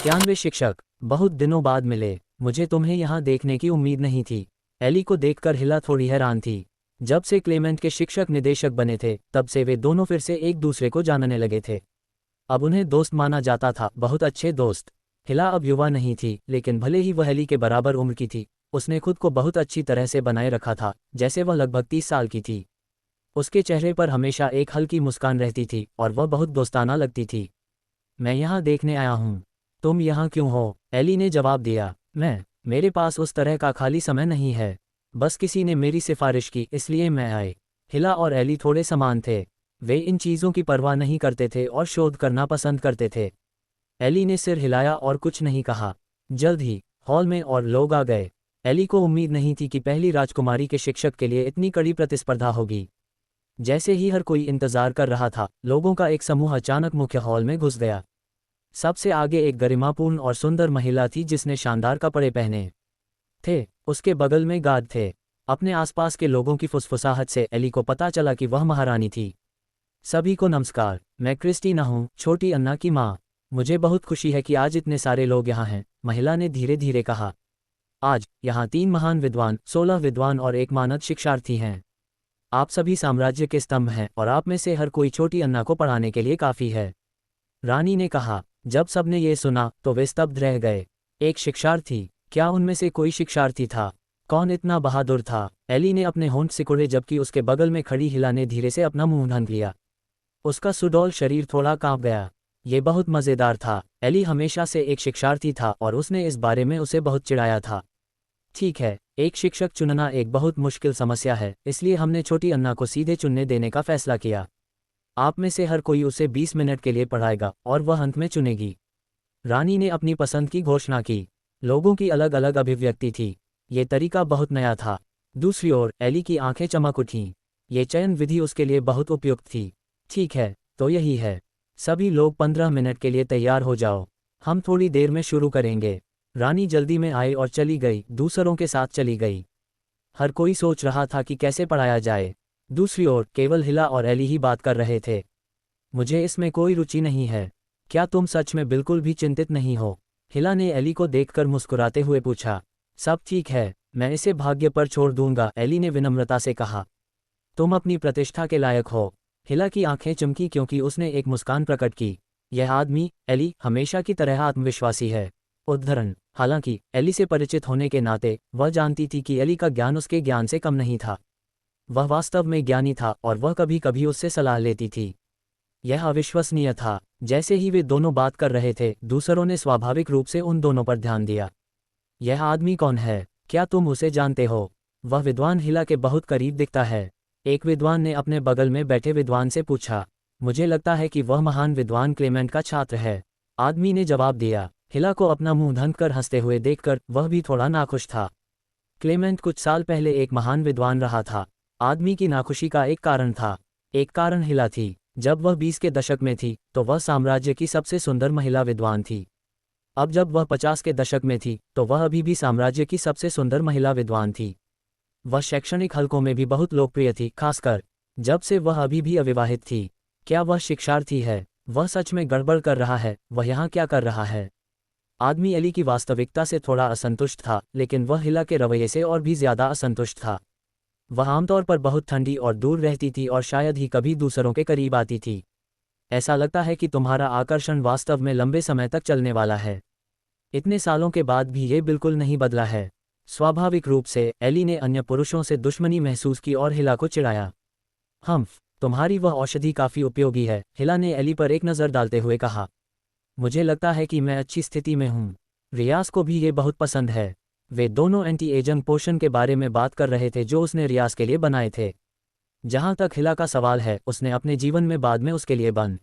91 शिक्षक, बहुत दिनों बाद मिले। मुझे तुम्हें यहाँ देखने की उम्मीद नहीं थी। एली को देखकर हिला थोड़ी हैरान थी। जब से क्लेमेंट के शिक्षक निदेशक बने थे तब से वे दोनों फिर से एक दूसरे को जानने लगे थे। अब उन्हें दोस्त माना जाता था, बहुत अच्छे दोस्त। हिला अब युवा नहीं थी, लेकिन भले ही वह एली के बराबर उम्र की थी, उसने खुद को बहुत अच्छी तरह से बनाए रखा था, जैसे वह लगभग 30 साल की थी। उसके चेहरे पर हमेशा एक हल्की मुस्कान रहती थी और वह बहुत दोस्ताना लगती थी। मैं यहाँ देखने आया हूँ। तुम यहाँ क्यों हो? एली ने जवाब दिया। मेरे पास उस तरह का खाली समय नहीं है। बस किसी ने मेरी सिफारिश की, इसलिए मैं आए। हिला और एली थोड़े समान थे। वे इन चीज़ों की परवाह नहीं करते थे और शोध करना पसंद करते थे। एली ने सिर हिलाया और कुछ नहीं कहा। जल्द ही हॉल में और लोग आ गए। एली को उम्मीद नहीं थी कि पहली राजकुमारी के शिक्षक के लिए इतनी कड़ी प्रतिस्पर्धा होगी। जैसे ही हर कोई इंतजार कर रहा था, लोगों का एक समूह अचानक मुख्य हॉल में घुस गया। सबसे आगे एक गरिमापूर्ण और सुंदर महिला थी जिसने शानदार कपड़े पहने थे। उसके बगल में गार्ड थे। अपने आसपास के लोगों की फुसफुसाहट से एली को पता चला कि वह महारानी थी। सभी को नमस्कार, मैं क्रिस्टीना हूँ, छोटी अन्ना की माँ। मुझे बहुत खुशी है कि आज इतने सारे लोग यहाँ हैं, महिला ने धीरे धीरे कहा। आज यहाँ 3 महान विद्वान, 16 विद्वान और एक मानद शिक्षार्थी हैं। आप सभी साम्राज्य के स्तंभ हैं और आप में से हर कोई छोटी अन्ना को पढ़ाने के लिए काफ़ी है, रानी ने कहा। जब सबने ये सुना तो वे स्तब्ध रह गए। एक शिक्षार्थी? क्या उनमें से कोई शिक्षार्थी था? कौन इतना बहादुर था? एली ने अपने होंठ सिकुड़े जबकि उसके बगल में खड़ी हिला ने धीरे से अपना मुंह ढक लिया। उसका सुडौल शरीर थोड़ा कांप गया। ये बहुत मज़ेदार था। एली हमेशा से एक शिक्षार्थी था और उसने इस बारे में उसे बहुत चिढ़ाया था। ठीक है, एक शिक्षक चुनना एक बहुत मुश्किल समस्या है, इसलिए हमने छोटी अन्ना को सीधे चुनने देने का फैसला किया। आप में से हर कोई उसे 20 मिनट के लिए पढ़ाएगा और वह अंत में चुनेगी। रानी ने अपनी पसंद की घोषणा की। लोगों की अलग अलग अभिव्यक्ति थी। ये तरीका बहुत नया था। दूसरी ओर एली की आंखें चमक उठीं। ये चयन विधि उसके लिए बहुत उपयुक्त थी। ठीक है, तो यही है। सभी लोग 15 मिनट के लिए तैयार हो जाओ। हम थोड़ी देर में शुरू करेंगे। रानी जल्दी में आई और चली गई, दूसरों के साथ चली गई। हर कोई सोच रहा था कि कैसे पढ़ाया जाए। दूसरी ओर केवल हिला और एली ही बात कर रहे थे। मुझे इसमें कोई रुचि नहीं है। क्या तुम सच में बिल्कुल भी चिंतित नहीं हो? हिला ने एली को देखकर मुस्कुराते हुए पूछा। सब ठीक है, मैं इसे भाग्य पर छोड़ दूंगा, एली ने विनम्रता से कहा। तुम अपनी प्रतिष्ठा के लायक हो। हिला की आंखें चमकी क्योंकि उसने एक मुस्कान प्रकट की। यह आदमी, एली, हमेशा की तरह आत्मविश्वासी है। उद्धरण। हालांकि एली से परिचित होने के नाते वह जानती थी कि एली का ज्ञान उसके ज्ञान से कम नहीं था। वह वास्तव में ज्ञानी था और वह कभी कभी उससे सलाह लेती थी। यह अविश्वसनीय था। जैसे ही वे दोनों बात कर रहे थे, दूसरों ने स्वाभाविक रूप से उन दोनों पर ध्यान दिया। यह आदमी कौन है? क्या तुम उसे जानते हो? वह विद्वान हिला के बहुत करीब दिखता है, एक विद्वान ने अपने बगल में बैठे विद्वान से पूछा। मुझे लगता है कि वह महान विद्वान क्लेमेंट का छात्र है, आदमी ने जवाब दिया। हिला को अपना मुंह ढक कर हंसते हुए देखकर वह भी थोड़ा नाखुश था। क्लेमेंट कुछ साल पहले एक महान विद्वान रहा था। आदमी की नाखुशी का एक कारण था। एक कारण हिला थी। जब वह 20 के दशक में थी तो वह साम्राज्य की सबसे सुंदर महिला विद्वान थी। अब जब वह 50 के दशक में थी तो वह अभी भी साम्राज्य की सबसे सुंदर महिला विद्वान थी। वह शैक्षणिक हलकों में भी बहुत लोकप्रिय थी, खासकर जब से वह अभी भी अविवाहित थी। क्या वह शिक्षार्थी है? वह सच में गड़बड़ कर रहा है। वह यहाँ क्या कर रहा है? आदमी एली की वास्तविकता से थोड़ा असंतुष्ट था, लेकिन वह हिला के रवैये से और भी ज्यादा असंतुष्ट था। वह आमतौर पर बहुत ठंडी और दूर रहती थी और शायद ही कभी दूसरों के करीब आती थी। ऐसा लगता है कि तुम्हारा आकर्षण वास्तव में लंबे समय तक चलने वाला है। इतने सालों के बाद भी ये बिल्कुल नहीं बदला है। स्वाभाविक रूप से एली ने अन्य पुरुषों से दुश्मनी महसूस की और हिला को चिढ़ाया। तुम्हारी वह औषधि काफ़ी उपयोगी है, हिला ने एली पर एक नज़र डालते हुए कहा। मुझे लगता है कि मैं अच्छी स्थिति में हूँ। रियाज को भी ये बहुत पसंद है। वे दोनों एंटी एजिंग पोशन के बारे में बात कर रहे थे जो उसने रियाज के लिए बनाए थे। जहाँ तक हिला का सवाल है, उसने अपने जीवन में बाद में उसके लिए बन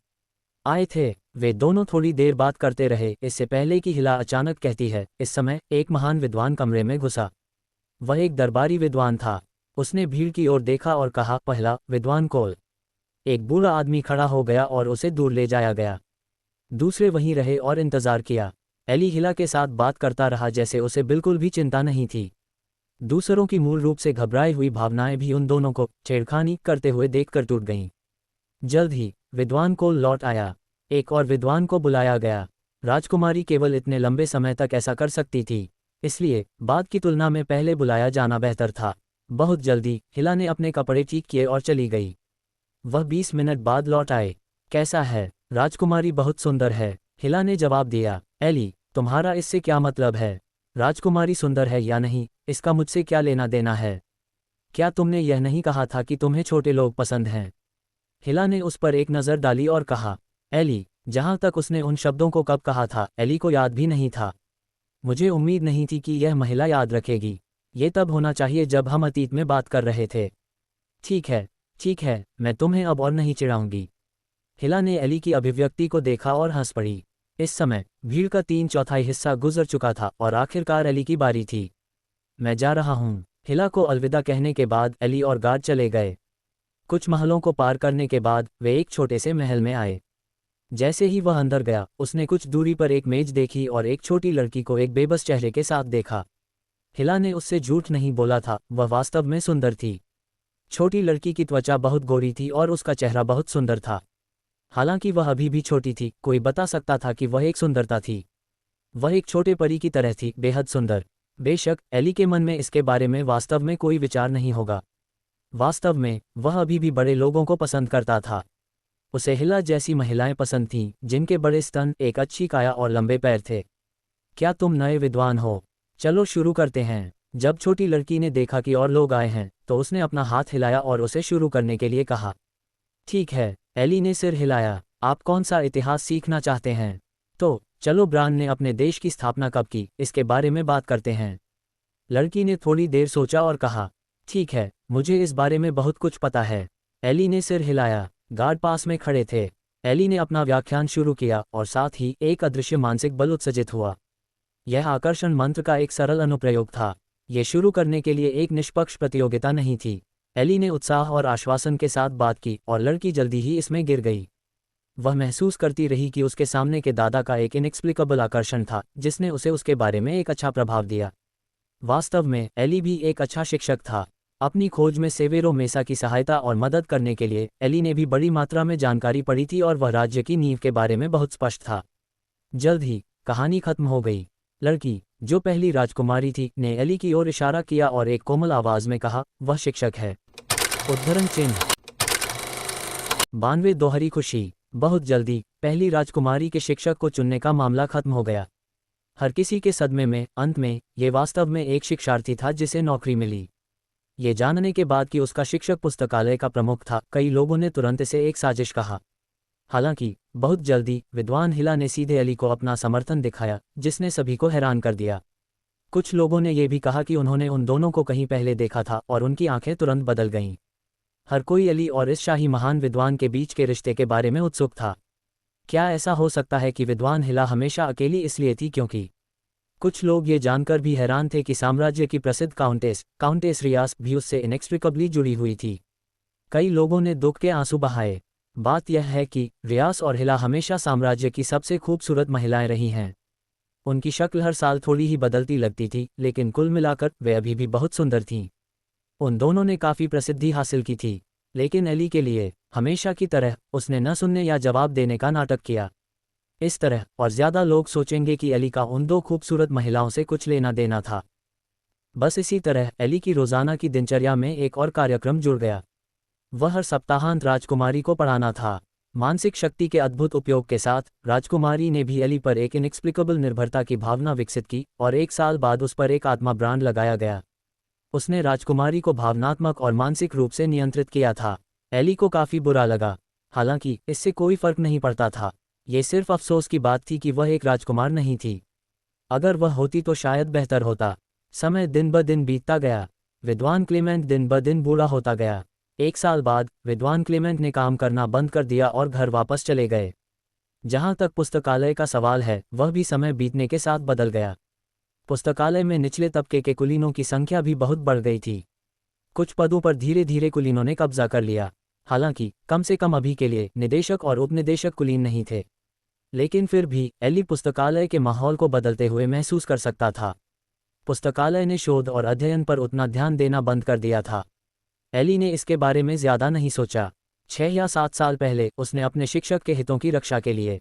आए थे। वे दोनों थोड़ी देर बात करते रहे, इससे पहले कि हिला अचानक कहती है। इस समय एक महान विद्वान कमरे में घुसा। वह एक दरबारी विद्वान था। उसने भीड़ की ओर देखा और कहा, पहला विद्वान कोल। एक बूढ़ा आदमी खड़ा हो गया और उसे दूर ले जाया गया। दूसरे वहीं रहे और इंतजार किया। एली हिला के साथ बात करता रहा जैसे उसे बिल्कुल भी चिंता नहीं थी। दूसरों की मूल रूप से घबराई हुई भावनाएं भी उन दोनों को छेड़खानी करते हुए देखकर टूट गईं। जल्द ही विद्वान कोल लौट आया। एक और विद्वान को बुलाया गया। राजकुमारी केवल इतने लंबे समय तक ऐसा कर सकती थी, इसलिए बाद की तुलना में पहले बुलाया जाना बेहतर था। बहुत जल्दी हिला ने अपने कपड़े ठीक किए और चली गई। वह 20 मिनट बाद लौट आए। कैसा है? राजकुमारी बहुत सुंदर है, हिला ने जवाब दिया। एली, तुम्हारा इससे क्या मतलब है? राजकुमारी सुंदर है या नहीं, इसका मुझसे क्या लेना देना है? क्या तुमने यह नहीं कहा था कि तुम्हें छोटे लोग पसंद हैं? हिला ने उस पर एक नज़र डाली और कहा। एली, जहाँ तक उसने उन शब्दों को कब कहा था, एली को याद भी नहीं था। मुझे उम्मीद नहीं थी कि यह महिला याद रखेगी। ये तब होना चाहिए जब हम अतीत में बात कर रहे थे। ठीक है, मैं तुम्हें अब और नहीं चिढ़ाऊंगी। हिला ने एली की अभिव्यक्ति को देखा और हंस पड़ी। इस समय भीड़ का 3/4 हिस्सा गुजर चुका था और आखिरकार एली की बारी थी। मैं जा रहा हूँ। हिला को अलविदा कहने के बाद एली और गार्ड चले गए। कुछ महलों को पार करने के बाद वे एक छोटे से महल में आए। जैसे ही वह अंदर गया, उसने कुछ दूरी पर एक मेज देखी और एक छोटी लड़की को एक बेबस चेहरे के साथ देखा। हिला ने उससे झूठ नहीं बोला था, वह वास्तव में सुंदर थी। छोटी लड़की की त्वचा बहुत गोरी थी और उसका चेहरा बहुत सुंदर था। हालांकि वह अभी भी छोटी थी, कोई बता सकता था कि वह एक सुंदरता थी। वह एक छोटे परी की तरह थी, बेहद सुंदर। बेशक एली के मन में इसके बारे में वास्तव में कोई विचार नहीं होगा। वास्तव में वह अभी भी बड़े लोगों को पसंद करता था। उसे हिला जैसी महिलाएं पसंद थीं, जिनके बड़े स्तन, एक अच्छी काया और लंबे पैर थे। क्या तुम नए विद्वान हो? चलो शुरू करते हैं। जब छोटी लड़की ने देखा कि और लोग आए हैं, तो उसने अपना हाथ हिलाया और उसे शुरू करने के लिए कहा। ठीक है, एली ने सिर हिलाया। आप कौन सा इतिहास सीखना चाहते हैं? तो चलो ब्रांड ने अपने देश की स्थापना कब की, इसके बारे में बात करते हैं। लड़की ने थोड़ी देर सोचा और कहा, ठीक है, मुझे इस बारे में बहुत कुछ पता है। एली ने सिर हिलाया। गार्ड पास में खड़े थे। एली ने अपना व्याख्यान शुरू किया और साथ ही एक अदृश्य मानसिक बल उत्सर्जित हुआ। यह आकर्षण मंत्र का एक सरल अनुप्रयोग था। यह शुरू करने के लिए एक निष्पक्ष प्रतियोगिता नहीं थी। एली ने उत्साह और आश्वासन के साथ बात की और लड़की जल्दी ही इसमें गिर गई। वह महसूस करती रही कि उसके सामने के दादा का एक इनएक्सप्लिकेबल आकर्षण था, जिसने उसे उसके बारे में एक अच्छा प्रभाव दिया। वास्तव में एली भी एक अच्छा शिक्षक था। अपनी खोज में सेवेरो मेसा की सहायता और मदद करने के लिए एली ने भी बड़ी मात्रा में जानकारी पढ़ी थी और वह राज्य की नींव के बारे में बहुत स्पष्ट था। जल्द ही कहानी खत्म हो गई। लड़की, जो पहली राजकुमारी थी, ने एली की ओर इशारा किया और एक कोमल आवाज में कहा, वह शिक्षक है। उद्धरण चिन्ह 92 दोहरी खुशी। बहुत जल्दी पहली राजकुमारी के शिक्षक को चुनने का मामला खत्म हो गया। हर किसी के सदमे में अंत में ये वास्तव में एक शिक्षार्थी था जिसे नौकरी मिली। ये जानने के बाद कि उसका शिक्षक पुस्तकालय का प्रमुख था, कई लोगों ने तुरंत इसे एक साजिश कहा। हालांकि बहुत जल्दी विद्वान हिला ने सीधे एली को अपना समर्थन दिखाया, जिसने सभी को हैरान कर दिया। कुछ लोगों ने यह भी कहा कि उन्होंने उन दोनों को कहीं पहले देखा था और उनकी आंखें तुरंत बदल गईं। हर कोई एली और इस शाही महान विद्वान के बीच के रिश्ते के बारे में उत्सुक था। क्या ऐसा हो सकता है कि विद्वान हिला हमेशा अकेली इसलिए थी क्योंकि? कुछ लोग ये जानकर भी हैरान थे कि साम्राज्य की प्रसिद्ध काउंटेस रियास भी उससे इनेक्सट्रिकबली जुड़ी हुई थी। कई लोगों ने दुख के आंसू बहाए। बात यह है कि रियास और हिला हमेशा साम्राज्य की सबसे खूबसूरत महिलाएं रही हैं। उनकी शक्ल हर साल थोड़ी ही बदलती लगती थी, लेकिन कुल मिलाकर वे अभी भी बहुत सुंदर थीं। उन दोनों ने काफ़ी प्रसिद्धि हासिल की थी, लेकिन एली के लिए, हमेशा की तरह, उसने न सुनने या जवाब देने का नाटक किया। इस तरह और ज़्यादा लोग सोचेंगे कि एली का उन दो खूबसूरत महिलाओं से कुछ लेना देना था। बस इसी तरह एली की रोज़ाना की दिनचर्या में एक और कार्यक्रम जुड़ गया। वह हर सप्ताहांत राजकुमारी को पढ़ाना था। मानसिक शक्ति के अद्भुत उपयोग के साथ राजकुमारी ने भी एली पर एक इनएक्सप्लिकेबल निर्भरता की भावना विकसित की और 1 साल बाद उस पर एक आत्मा ब्रांड लगाया गया। उसने राजकुमारी को भावनात्मक और मानसिक रूप से नियंत्रित किया था। एली को काफ़ी बुरा लगा। हालांकि इससे कोई फर्क नहीं पड़ता था। ये सिर्फ अफसोस की बात थी कि वह एक राजकुमार नहीं थी। अगर वह होती तो शायद बेहतर होता। समय दिन ब दिन बीतता गया। विद्वान क्लेमेंट दिन ब दिन बूढ़ा होता गया। 1 साल बाद विद्वान क्लेमेंट ने काम करना बंद कर दिया और घर वापस चले गए। जहाँ तक पुस्तकालय का सवाल है, वह भी समय बीतने के साथ बदल गया। पुस्तकालय में निचले तबके के कुलीनों की संख्या भी बहुत बढ़ गई थी। कुछ पदों पर धीरे धीरे कुलीनों ने कब्जा कर लिया। हालांकि कम से कम अभी के लिए निदेशक और उपनिदेशक कुलीन नहीं थे। लेकिन फिर भी एली पुस्तकालय के माहौल को बदलते हुए महसूस कर सकता था। पुस्तकालय ने शोध और अध्ययन पर उतना ध्यान देना बंद कर दिया था। एली ने इसके बारे में ज़्यादा नहीं सोचा। 6 या 7 साल पहले उसने अपने शिक्षक के हितों की रक्षा के लिए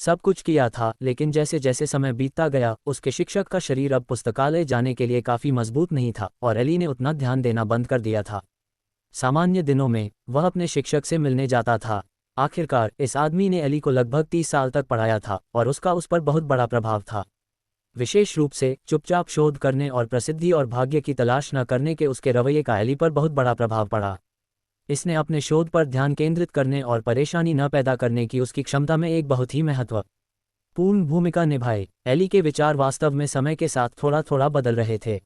सब कुछ किया था, लेकिन जैसे जैसे समय बीतता गया उसके शिक्षक का शरीर अब पुस्तकालय जाने के लिए काफ़ी मजबूत नहीं था और एली ने उतना ध्यान देना बंद कर दिया था। सामान्य दिनों में वह अपने शिक्षक से मिलने जाता था। आखिरकार इस आदमी ने एली को लगभग 30 साल तक पढ़ाया था और उसका उस पर बहुत बड़ा प्रभाव था। विशेष रूप से चुपचाप शोध करने और प्रसिद्धि और भाग्य की तलाश न करने के उसके रवैये का एली पर बहुत बड़ा प्रभाव पड़ा। इसने अपने शोध पर ध्यान केंद्रित करने और परेशानी न पैदा करने की उसकी क्षमता में एक बहुत ही महत्वपूर्ण भूमिका निभाई। एली के विचार वास्तव में समय के साथ थोड़ा थोड़ा बदल रहे थे।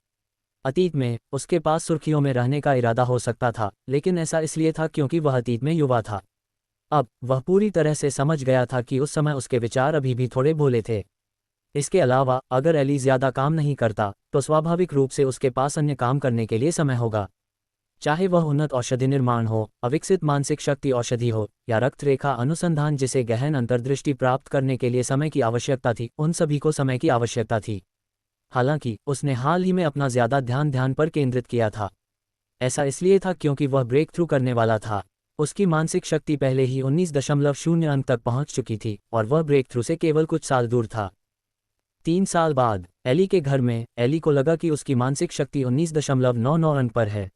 अतीत में उसके पास सुर्खियों में रहने का इरादा हो सकता था, लेकिन ऐसा इसलिए था क्योंकि वह अतीत में युवा था। अब वह पूरी तरह से समझ गया था कि उस समय उसके विचार अभी भी थोड़े भोले थे। इसके अलावा अगर एली ज़्यादा काम नहीं करता तो स्वाभाविक रूप से उसके पास अन्य काम करने के लिए समय होगा, चाहे वह उन्नत औषधि निर्माण हो, अविकसित मानसिक शक्ति औषधि हो या रक्त रेखा अनुसंधान जिसे गहन अंतर्दृष्टि प्राप्त करने के लिए समय की आवश्यकता थी। उन सभी को समय की आवश्यकता थी। हालांकि उसने हाल ही में अपना ज़्यादा ध्यान पर केंद्रित किया था। ऐसा इसलिए था क्योंकि वह ब्रेक थ्रू करने वाला था। उसकी मानसिक शक्ति पहले ही 19.0 अंक तक पहुंच चुकी थी और वह ब्रेक थ्रू से केवल कुछ साल दूर था। 3 साल बाद एली के घर में एली को लगा कि उसकी मानसिक शक्ति 19.99 अंक पर है।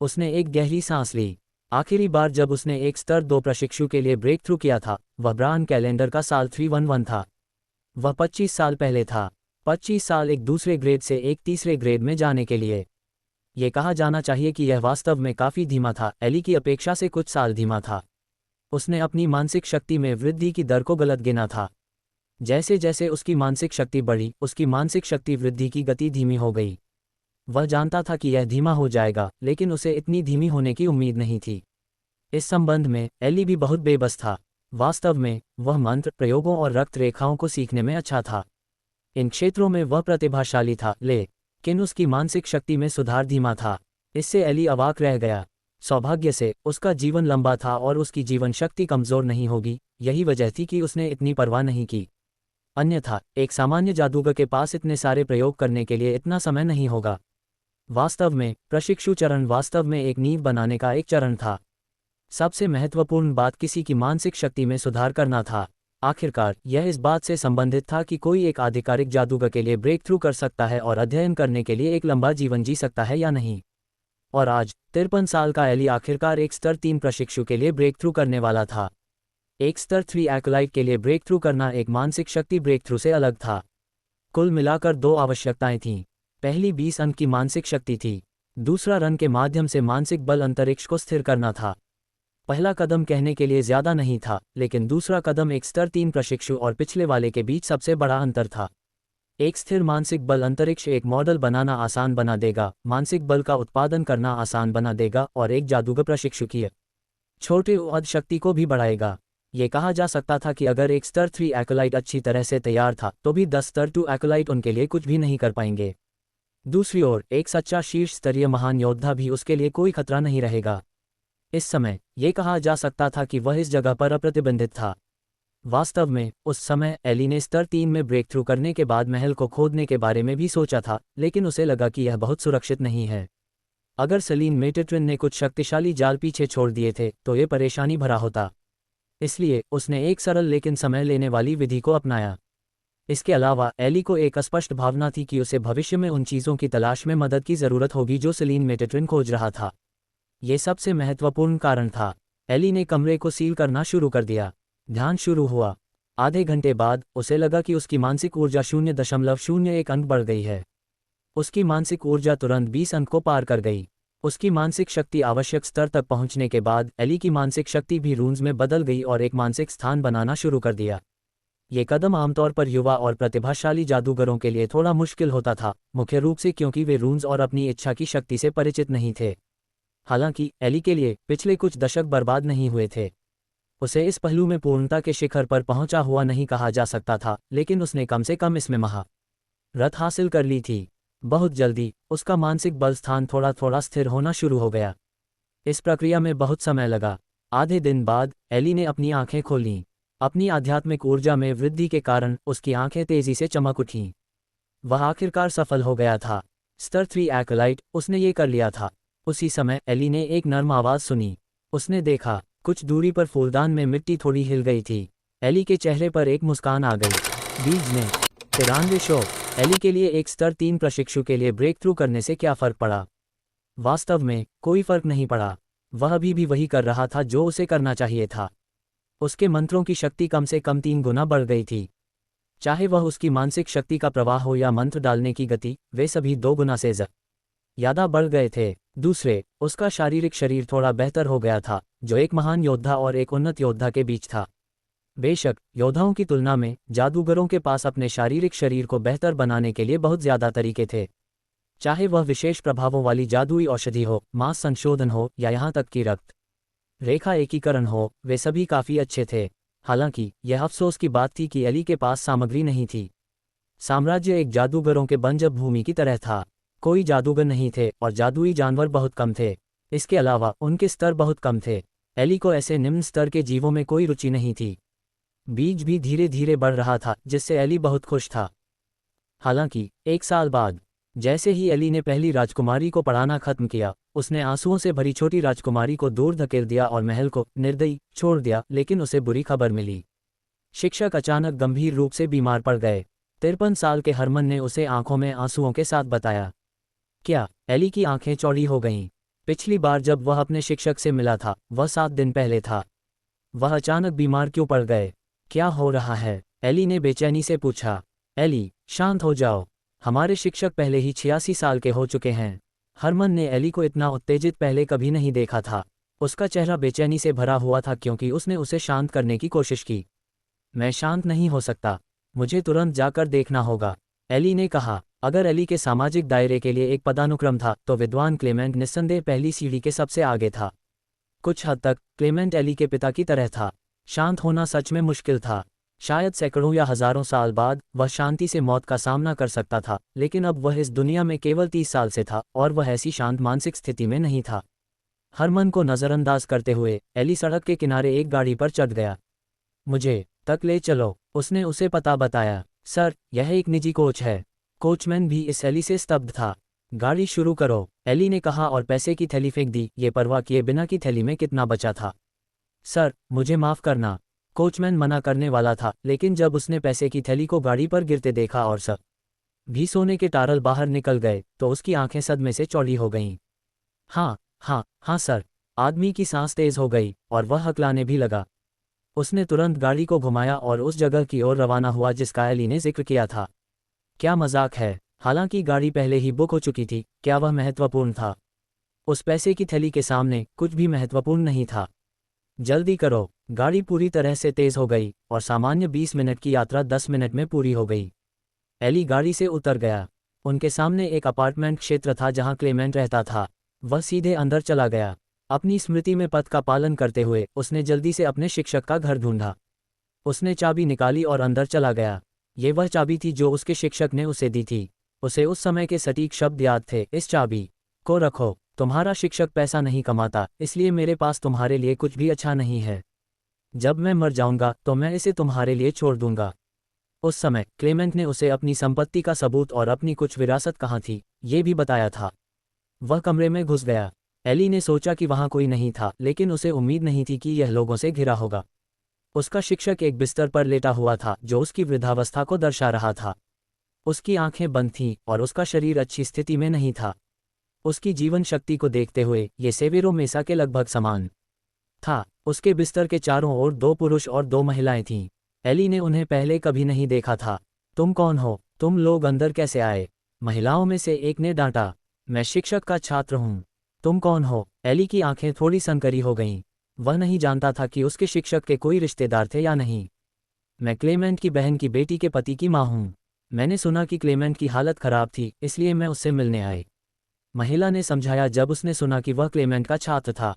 उसने एक गहरी सांस ली। आखिरी बार जब उसने एक स्तर 2 प्रशिक्षु के लिए ब्रेक थ्रू किया था वह ब्रायन कैलेंडर का साल 311 था। वह 25 साल पहले था। 25 साल एक दूसरे ग्रेड से एक तीसरे ग्रेड में जाने के लिए। ये कहा जाना चाहिए कि यह वास्तव में काफ़ी धीमा था, एली की अपेक्षा से कुछ साल धीमा था। उसने अपनी मानसिक शक्ति में वृद्धि की दर को गलत गिना था। जैसे जैसे उसकी मानसिक शक्ति बढ़ी उसकी मानसिक शक्ति वृद्धि की गति धीमी हो गई। वह जानता था कि यह धीमा हो जाएगा, लेकिन उसे इतनी धीमी होने की उम्मीद नहीं थी। इस संबंध में एली भी बहुत बेबस था। वास्तव में वह मंत्र प्रयोगों और रक्त रेखाओं को सीखने में अच्छा था। इन क्षेत्रों में वह प्रतिभाशाली था, लेकिन उसकी मानसिक शक्ति में सुधार धीमा था। इससे एली अवाक रह गया। सौभाग्य से उसका जीवन लंबा था और उसकी जीवन शक्ति कमज़ोर नहीं होगी। यही वजह थी कि उसने इतनी परवाह नहीं की। अन्यथा एक सामान्य जादूगर के पास इतने सारे प्रयोग करने के लिए इतना समय नहीं होगा। वास्तव में प्रशिक्षु चरण वास्तव में एक नींव बनाने का एक चरण था। सबसे महत्वपूर्ण बात किसी की मानसिक शक्ति में सुधार करना था। आखिरकार यह इस बात से संबंधित था कि कोई एक आधिकारिक जादूगर के लिए ब्रेक थ्रू कर सकता है और अध्ययन करने के लिए एक लंबा जीवन जी सकता है या नहीं। और आज 53 साल का एली आखिरकार एक स्तर 3 प्रशिक्षु के लिए ब्रेक थ्रू करने वाला था। एक स्तर 3 एक्लाइट के लिए ब्रेक थ्रू करना एक मानसिक शक्ति ब्रेक थ्रू से अलग था। कुल मिलाकर 2 आवश्यकताएं थीं। पहली 20 अंक की मानसिक शक्ति थी। दूसरा रन के माध्यम से मानसिक बल अंतरिक्ष को स्थिर करना था। पहला कदम कहने के लिए ज़्यादा नहीं था, लेकिन दूसरा कदम एक स्तर 3 प्रशिक्षु और पिछले वाले के बीच सबसे बड़ा अंतर था। एक स्थिर मानसिक बल अंतरिक्ष एक मॉडल बनाना आसान बना देगा, मानसिक बल का उत्पादन करना आसान बना देगा और एक जादूगर प्रशिक्षु की छोटे उद शक्ति को भी बढ़ाएगा। ये कहा जा सकता था कि अगर एक स्तर 3 एक्लाइट अच्छी तरह से तैयार था तो भी 10 स्तर 2 एक्लाइट उनके लिए कुछ भी नहीं कर पाएंगे। दूसरी ओर एक सच्चा शीर्ष स्तरीय महान योद्धा भी उसके लिए कोई खतरा नहीं रहेगा। इस समय ये कहा जा सकता था कि वह इस जगह पर अप्रतिबंधित था। वास्तव में उस समय एली ने स्तर 3 में ब्रेक थ्रू करने के बाद महल को खोदने के बारे में भी सोचा था, लेकिन उसे लगा कि यह बहुत सुरक्षित नहीं है। अगर सेलिन मेटेट्रिन ने कुछ शक्तिशाली जाल पीछे छोड़ दिए थे तो ये परेशानी भरा होता। इसलिए उसने एक सरल लेकिन समय लेने वाली विधि को अपनाया। इसके अलावा एली को एक स्पष्ट भावना थी कि उसे भविष्य में उन चीज़ों की तलाश में मदद की ज़रूरत होगी जो सेलिन मेटेट्रिन खोज रहा था। ये सबसे महत्वपूर्ण कारण था। एली ने कमरे को सील करना शुरू कर दिया। ध्यान शुरू हुआ। आधे घंटे बाद उसे लगा कि उसकी मानसिक ऊर्जा 0.01 अंक बढ़ गई है। उसकी मानसिक ऊर्जा तुरंत 20 अंक को पार कर गई। उसकी मानसिक शक्ति आवश्यक स्तर तक पहुंचने के बाद एली की मानसिक शक्ति भी रून्स में बदल गई और एक मानसिक स्थान बनाना शुरू कर दिया। ये कदम आमतौर पर युवा और प्रतिभाशाली जादूगरों के लिए थोड़ा मुश्किल होता था, मुख्य रूप से क्योंकि वे रून्स और अपनी इच्छा की शक्ति से परिचित नहीं थे। हालांकि एली के लिए पिछले कुछ दशक बर्बाद नहीं हुए थे। उसे इस पहलू में पूर्णता के शिखर पर पहुंचा हुआ नहीं कहा जा सकता था, लेकिन उसने कम से कम इसमें महारत हासिल कर ली थी। बहुत जल्दी उसका मानसिक बल स्थान थोड़ा थोड़ा स्थिर होना शुरू हो गया। इस प्रक्रिया में बहुत समय लगा। आधे दिन बाद एली ने अपनी आंखें खोलीं। अपनी आध्यात्मिक ऊर्जा में वृद्धि के कारण उसकी आंखें तेजी से चमक उठीं। वह आखिरकार सफल हो गया था। स्तर 3 एक्लाइट, उसने ये कर लिया था। उसी समय एली ने एक नर्म आवाज़ सुनी। उसने देखा कुछ दूरी पर फूलदान में मिट्टी थोड़ी हिल गई थी। एली के चेहरे पर एक मुस्कान आ गई। बीज ने 93 शो। एली के लिए एक स्तर 3 प्रशिक्षु के लिए ब्रेक थ्रू करने से क्या फ़र्क पड़ा? वास्तव में कोई फर्क नहीं पड़ा। वह अभी भी वही कर रहा था जो उसे करना चाहिए था। उसके मंत्रों की शक्ति कम से कम 3 गुना बढ़ गई थी। चाहे वह उसकी मानसिक शक्ति का प्रवाह हो या मंत्र डालने की गति, वे सभी 2 गुना से ज़्यादा बढ़ गए थे। दूसरे, उसका शारीरिक शरीर थोड़ा बेहतर हो गया था, जो एक महान योद्धा और एक उन्नत योद्धा के बीच था। बेशक, योद्धाओं की तुलना में जादूगरों के पास अपने शारीरिक शरीर को बेहतर बनाने के लिए बहुत ज़्यादा तरीके थे। चाहे वह विशेष प्रभावों वाली जादुई औषधि हो, मांस संशोधन हो या यहाँ तक कि रक्त रेखा एकीकरण हो, वे सभी काफ़ी अच्छे थे। हालांकि यह अफसोस की बात थी कि एली के पास सामग्री नहीं थी। साम्राज्य एक जादूगरों के बंजर भूमि की तरह था। कोई जादूगर नहीं थे और जादुई जानवर बहुत कम थे। इसके अलावा उनके स्तर बहुत कम थे। एली को ऐसे निम्न स्तर के जीवों में कोई रुचि नहीं थी। बीज भी धीरे धीरे बढ़ रहा था, जिससे एली बहुत खुश था। हालांकि 1 साल बाद, जैसे ही एली ने पहली राजकुमारी को पढ़ाना खत्म किया, उसने आंसुओं से भरी छोटी राजकुमारी को दूर धकेल दिया और महल को निर्दयी छोड़ दिया। लेकिन उसे बुरी खबर मिली। शिक्षक अचानक गंभीर रूप से बीमार पड़ गए। 53 साल के हरमन ने उसे आंखों में आंसुओं के साथ बताया। क्या? एली की आंखें चौड़ी हो गईं। पिछली बार जब वह अपने शिक्षक से मिला था, वह 7 दिन पहले था। वह अचानक बीमार क्यों पड़ गए? क्या हो रहा है? एली ने बेचैनी से पूछा। एली, शांत हो जाओ। हमारे शिक्षक पहले ही 86 साल के हो चुके हैं। हरमन ने एली को इतना उत्तेजित पहले कभी नहीं देखा था। उसका चेहरा बेचैनी से भरा हुआ था क्योंकि उसने उसे शांत करने की कोशिश की। मैं शांत नहीं हो सकता। मुझे तुरंत जाकर देखना होगा, एली ने कहा। अगर एली के सामाजिक दायरे के लिए एक पदानुक्रम था, तो विद्वान क्लेमेंट निस्संदेह पहली सीढ़ी के सबसे आगे था। कुछ हद तक क्लेमेंट एली के पिता की तरह था। शांत होना सच में मुश्किल था। शायद सैकड़ों या हजारों साल बाद वह शांति से मौत का सामना कर सकता था, लेकिन अब वह इस दुनिया में केवल 30 साल से था और वह ऐसी शांत मानसिक स्थिति में नहीं था। हरमन को नज़रअंदाज करते हुए एली सड़क के किनारे एक गाड़ी पर चढ़ गया। मुझे तक ले चलो, उसने उसे पता बताया। सर, यह एक निजी कोच है। कोचमैन भी इस एली से स्तब्ध था। गाड़ी शुरू करो, एली ने कहा और पैसे की थैली फेंक दी, ये परवाह किए बिना कि थैली में कितना बचा था। सर, मुझे माफ़ करना, कोचमैन मना करने वाला था, लेकिन जब उसने पैसे की थैली को गाड़ी पर गिरते देखा और सब भी सोने के टारल बाहर निकल गए, तो उसकी आंखें सदमे से चौड़ी हो गईं। हाँ हाँ हाँ सर। आदमी की सांस तेज हो गई और वह हकलाने भी लगा। उसने तुरंत गाड़ी को घुमाया और उस जगह की ओर रवाना हुआ जिसका एली ने जिक्र किया था। क्या मजाक है? हालांकि गाड़ी पहले ही बुक हो चुकी थी, क्या वह महत्वपूर्ण था? उस पैसे की थैली के सामने कुछ भी महत्वपूर्ण नहीं था। जल्दी करो। गाड़ी पूरी तरह से तेज हो गई और सामान्य 20 मिनट की यात्रा 10 मिनट में पूरी हो गई। एली गाड़ी से उतर गया। उनके सामने एक अपार्टमेंट क्षेत्र था जहां क्लेमेंट रहता था। वह सीधे अंदर चला गया। अपनी स्मृति में पथ का पालन करते हुए उसने जल्दी से अपने शिक्षक का घर ढूंढा। उसने चाबी निकाली और अंदर चला गया। ये वह चाबी थी जो उसके शिक्षक ने उसे दी थी। उसे उस समय के सटीक शब्द याद थे, इस चाबी को रखो। तुम्हारा शिक्षक पैसा नहीं कमाता, इसलिए मेरे पास तुम्हारे लिए कुछ भी अच्छा नहीं है। जब मैं मर जाऊंगा तो मैं इसे तुम्हारे लिए छोड़ दूंगा। उस समय क्लेमेंट ने उसे अपनी संपत्ति का सबूत और अपनी कुछ विरासत कहाँ थी, ये भी बताया था। वह कमरे में घुस गया। एली ने सोचा कि वहाँ कोई नहीं था, लेकिन उसे उम्मीद नहीं थी कि यह लोगों से घिरा होगा। उसका शिक्षक एक बिस्तर पर लेटा हुआ था जो उसकी वृद्धावस्था को दर्शा रहा था। उसकी आंखें बंद थीं और उसका शरीर अच्छी स्थिति में नहीं था। उसकी जीवन शक्ति को देखते हुए ये सेवेरो मेसा के लगभग समान था। उसके बिस्तर के चारों ओर 2 पुरुष और 2 महिलाएं थीं। एली ने उन्हें पहले कभी नहीं देखा था। तुम कौन हो? तुम लोग अंदर कैसे आए? महिलाओं में से एक ने डांटा। मैं शिक्षक का छात्र हूँ। तुम कौन हो? एली की आंखें थोड़ी सनकरी हो गईं। वह नहीं जानता था कि उसके शिक्षक के कोई रिश्तेदार थे या नहीं। मैं क्लेमेंट की बहन की बेटी के पति की माँ हूँ। मैंने सुना कि क्लेमेंट की हालत खराब थी, इसलिए मैं उससे मिलने आई। महिला ने समझाया जब उसने सुना कि वह क्लेमेंट का छात्र था।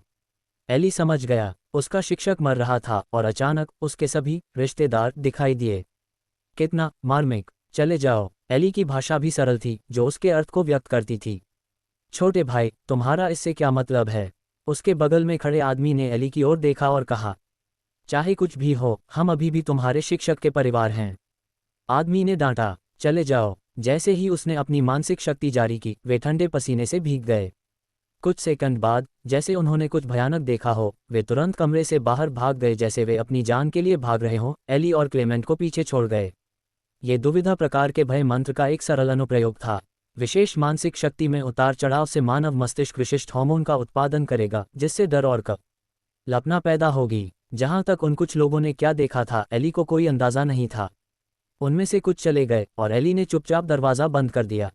एली समझ गया, उसका शिक्षक मर रहा था और अचानक उसके सभी रिश्तेदार दिखाई दिए। कितना मार्मिक। चले जाओ। एली की भाषा भी सरल थी, जो उसके अर्थ को व्यक्त करती थी। छोटे भाई, तुम्हारा इससे क्या मतलब है? उसके बगल में खड़े आदमी ने एली की ओर देखा और कहा। चाहे कुछ भी हो, हम अभी भी तुम्हारे शिक्षक के परिवार हैं। आदमी ने डांटा। चले जाओ। जैसे ही उसने अपनी मानसिक शक्ति जारी की, वे ठंडे पसीने से भीग गए। कुछ सेकंड बाद, जैसे उन्होंने कुछ भयानक देखा हो, वे तुरंत कमरे से बाहर भाग गए जैसे वे अपनी जान के लिए भाग रहे हों। एली और क्लेमेंट को पीछे छोड़ गए। ये दुविधा प्रकार के भय मंत्र का एक सरल अनुप्रयोग था। विशेष मानसिक शक्ति में उतार चढ़ाव से मानव मस्तिष्क विशिष्ट हार्मोन का उत्पादन करेगा, जिससे डर और कल्पना पैदा होगी। जहां तक उन कुछ लोगों ने क्या देखा था, एली को कोई अंदाजा नहीं था। उनमें से कुछ चले गए और एली ने चुपचाप दरवाज़ा बंद कर दिया।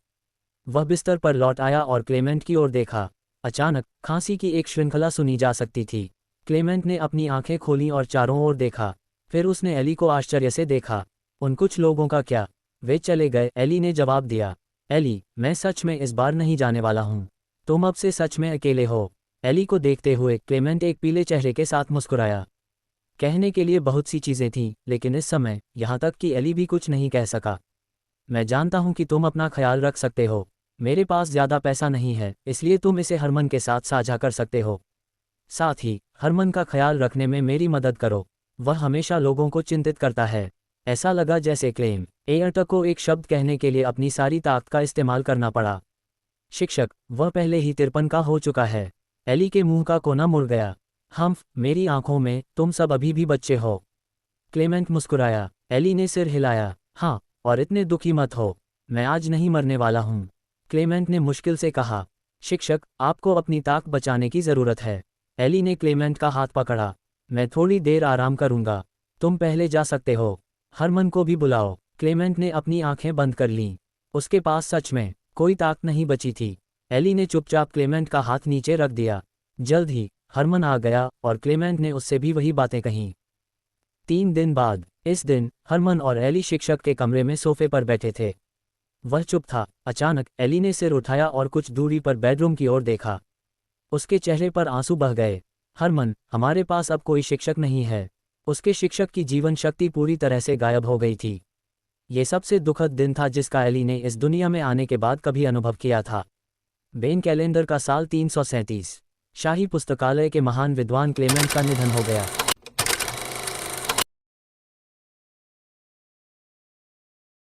वह बिस्तर पर लौट आया और क्लेमेंट की ओर देखा। अचानक खांसी की एक श्रृंखला सुनी जा सकती थी। क्लेमेंट ने अपनी आंखें खोलीं और चारों ओर देखा। फिर उसने एली को आश्चर्य से देखा। उन कुछ लोगों का क्या? वे चले गए, एली ने जवाब दिया। एली, मैं सच में इस बार नहीं जाने वाला हूँ। तुम अब से सच में अकेले हो। एली को देखते हुए क्लेमेंट एक पीले चेहरे के साथ मुस्कुराया। कहने के लिए बहुत सी चीज़ें थीं, लेकिन इस समय, यहाँ तक कि एली भी कुछ नहीं कह सका। मैं जानता हूँ कि तुम अपना ख्याल रख सकते हो। मेरे पास ज़्यादा पैसा नहीं है, इसलिए तुम इसे हरमन के साथ साझा कर सकते हो। साथ ही हरमन का ख्याल रखने में मेरी मदद करो। वह हमेशा लोगों को चिंतित करता है। ऐसा लगा जैसे क्लेम एयरट को एक शब्द कहने के लिए अपनी सारी ताकत का इस्तेमाल करना पड़ा। शिक्षक, वह पहले ही 53 का हो चुका है। एली के मुंह का कोना मुड़ गया। हम्फ, मेरी आंखों में तुम सब अभी भी बच्चे हो। क्लेमेंट मुस्कुराया। एली ने सिर हिलाया। हाँ, और इतने दुखी मत हो। मैं आज नहीं मरने वाला हूँ, क्लेमेंट ने मुश्किल से कहा। शिक्षक, आपको अपनी ताकत बचाने की ज़रूरत है। एली ने क्लेमेंट का हाथ पकड़ा। मैं थोड़ी देर आराम करूंगा। तुम पहले जा सकते हो। हरमन को भी बुलाओ। क्लेमेंट ने अपनी आंखें बंद कर लीं। उसके पास सच में कोई ताकत नहीं बची थी। एली ने चुपचाप क्लेमेंट का हाथ नीचे रख दिया। जल्द ही हरमन आ गया और क्लेमेंट ने उससे भी वही बातें कहीं। 3 दिन बाद, इस दिन हरमन और एली शिक्षक के कमरे में सोफे पर बैठे थे। वह चुप था। अचानक एली ने सिर उठाया और कुछ दूरी पर बेडरूम की ओर देखा। उसके चेहरे पर आंसू बह गए। हरमन, हमारे पास अब कोई शिक्षक नहीं है। उसके शिक्षक की जीवन शक्ति पूरी तरह से गायब हो गई थी। ये सबसे दुखद दिन था जिसका एली ने इस दुनिया में आने के बाद कभी अनुभव किया था। बेन कैलेंडर का साल 337। शाही पुस्तकालय के महान विद्वान क्लेमेंट का निधन हो गया।